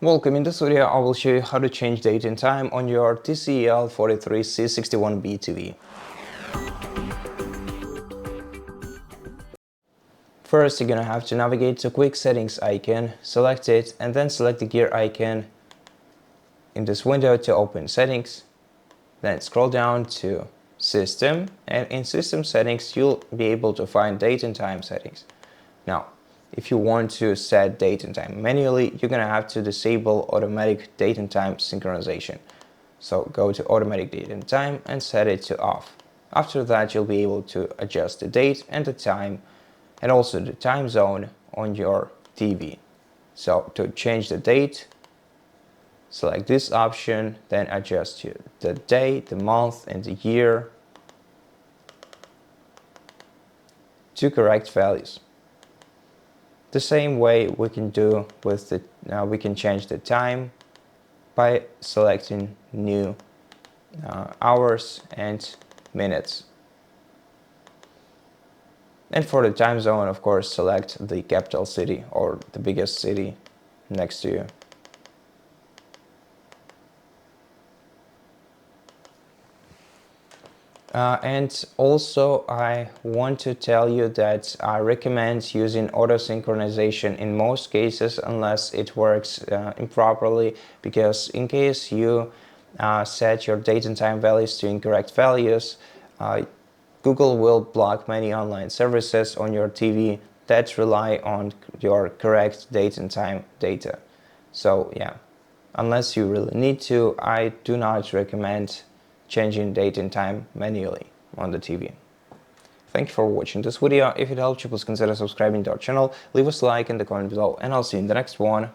Welcome. In this video I will show you how to change date and time on your TCL 43C61B TV. First, you're gonna have to navigate to quick settings icon, select it, and then select the gear icon in this window to open settings. Then scroll down to system, and in system settings you'll be able to find date and time settings. Now, if you want to set date and time manually, you're gonna have to disable automatic date and time synchronization. So go to automatic date and time and set it to off. After that, you'll be able to adjust the date and the time and also the time zone on your TV. So to change the date, select this option, then adjust the day, the month, and the year to correct values. The same way we can do with we can change the time by selecting new hours and minutes. And for the time zone, of course, select the capital city or the biggest city next to you. And also I want to tell you that I recommend using auto synchronization in most cases unless it works improperly, because in case you set your date and time values to incorrect values, Google will block many online services on your TV that rely on your correct date and time data. So yeah, unless you really need to, I do not recommend changing date and time manually on the TV. Thank you for watching this video. If it helped you, please consider subscribing to our channel, leave us a like in the comment below, and I'll see you in the next one.